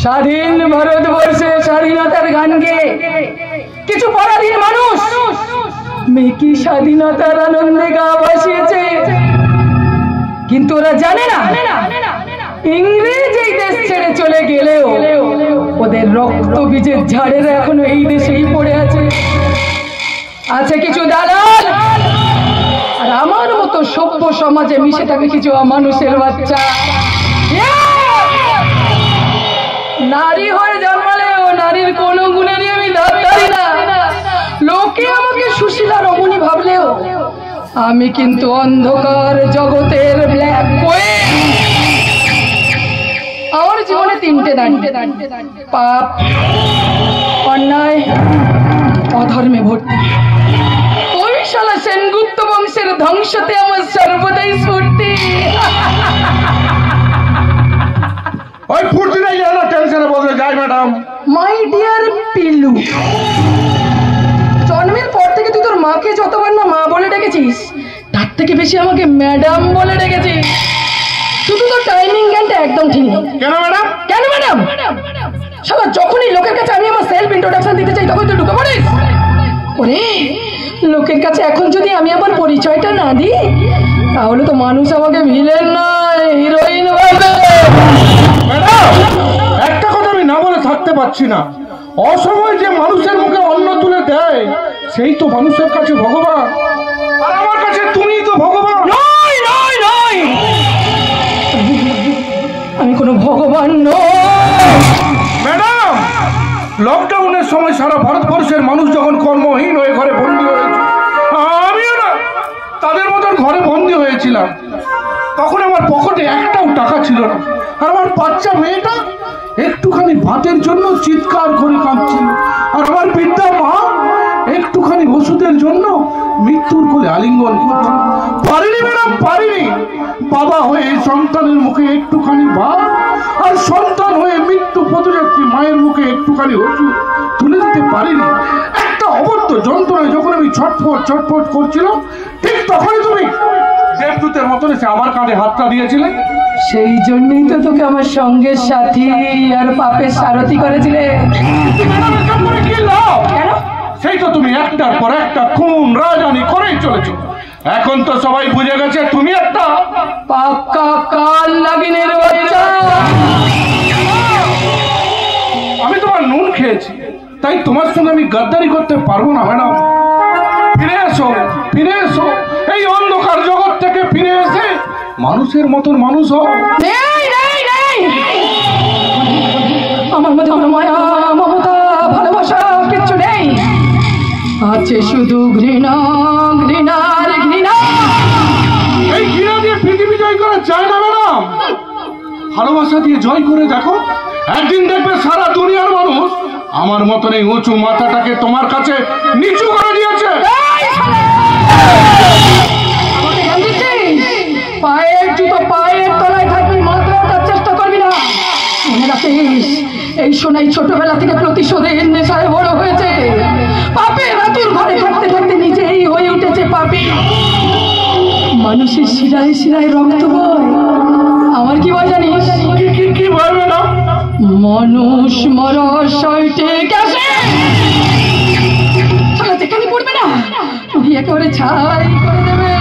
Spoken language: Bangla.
স্বাধীন ভারতবর্ষে স্বাধীনতার গান গেয়ে কিছু পরাধীন মানুষ মেকি স্বাধীনতার আনন্দে গা ভাসিয়েছে, কিন্তু ওরা জানে না ইংরেজ এই দেশ ছেড়ে চলে গেলেও ওদের রক্ত বীজের ঝাড়েরা এখনো এই দেশেই পড়ে আছে। আছে কিছু দালাল, আর আমার মতো সভ্য সমাজে মিশে থাকে কিছু মানুষের বাচ্চা। নারী হয়ে জন্মালেও নারীর কোনো গুণেরই আমি দাম ধরি না। লোকে আমাকে সুশীলা রমণী ভাবলেও আমি কিন্তু অন্ধকার জগতের ব্ল্যাক কুইন। আমার জীবনে তিনটে দাঁড়, পাপ, অন্যায়, অধর্মে ভর্তি। ওই শালা সেনগুপ্ত বংশের ধ্বংসতে আমার সর্বদাই স্ফূর্তি। ওই ফুর্তি নাই যেন টেনশনে বসে যায় ম্যাডাম। মাই ডিয়ার পিলু, জন্মের পর থেকে তুই তোর মাকে যতবার না মা বলে ডেকেছিস, তার থেকে বেশি আমাকে ম্যাডাম বলে ডেকেছিস। শুধু তোর টাইমিং জ্ঞানটা একদম ঠিক নেই। কেন ম্যাডাম? কেন ম্যাডাম? শালা যখনই লোকের কাছে আমি আমার সেলফ ইন্ট্রোডাকশন দিতে চাই তখন তুই ঢুকে পড়িস। ওরে, লোকের কাছে এখন যদি আমি আমার পরিচয়টা না দিই তাহলে তো মানুষ আমাকে ভিলেন নয় হিরোইন ভাবে। ম্যাডাম, একটা কথা আমি না বলে থাকতে পারছি না। অসময় যে মানুষের মুখে অন্ন তুলে দেয় সেই তো মানুষের কাছে ভগবান, আর আমার কাছে তুমিই তো ভগবান। নয় নয় নয়, আমি কোনো ভগবান নই। ম্যাডাম, লকডাউনের সময় সারা ভারতবর্ষের মানুষ যখন কর্মহীন হয়ে ঘরে বন্দী হয়েছে, আমিও না তাদের মতন ঘরে বন্দী হয়েছিলাম। তখন আমার পকেটে একটাও টাকা ছিল না, আর আমার বাচ্চা মেয়েটা একটুখানি ভাতের জন্য চিৎকার করে কাঁদছিল, আর আমার বৃদ্ধা মা একটুখানি ওষুধের জন্য মৃত্যুর কোলে আলিঙ্গন করছিল। পারিনি ম্যাডাম, পারিনি। বাবা হয়ে সন্তানের মুখে একটুখানি ভাত, আর সন্তান হয়ে মৃত্যু পথযাত্রী মায়ের মুখে একটুখানি ওষুধ তুলে দিতে পারিনি। একটা অবর্ত যন্ত্রণায় যখন আমি ছটফট করছিলাম, ঠিক তখনই তুমি দেবদূতের মতন এসে আমার কাঁধে হাতটা দিয়েছিলে। সেই জন্যই তো তোকে আমার সঙ্গে সাথী আর পাপের সারথি করেছিলে। কেন? সেই তো তুমি একটার পর একটা খুন রাজধানী করেই চলেছো। এখন তো সবাই বুঝে গেছে তুমি একটা পাক্কা কাল লাগিনের বাচ্চা। আমি তোমার নুন খেয়েছি, তাই তোমার সঙ্গে আমি গাদ্দারি করতে পারবো না ম্যাডাম। ফিরে এসো, ফিরে এসো, এই অন্ধকার জগৎ থেকে ফিরে এসে মানুষের মতন মানুষ হও। নেই নেই নেই, আমার মধ্যে কোনো মায়া মমতা ভালোবাসা কিচ্ছু নেই। আছে শুধু ঘৃণা, ঘৃণার ঘৃণা। এই ঘৃণা দিয়ে পৃথিবী জয় করা যায় না ম্যাডাম। ভালোবাসা দিয়ে জয় করে দেখো, একদিন দেখবে সারা দুনিয়ার মানুষ আমার মতন এই উঁচু মাথাটাকে তোমার কাছে নিচু করে দিয়েছে। পায়ের জুতো পায়ের তলায় থাকবি, মাত্র তার চেষ্টা করবি না। মনে রাখিস, এই সোনাই ছোটবেলা থেকে প্রতিশোধের নেশায় বড় হয়েছে। পাপের রাতুর ঘরে থাকতে থাকতে নিজেই হয়ে উঠেছে পাপী। মানুষের শিরায় শিরায় রক্ত বয়। আমার কি বয় জানিস? কি বলবে না? মানুষ মরা সইটে গেছে। যেখানে পড়বে না তুই একেবারে ছাই করে দেবে।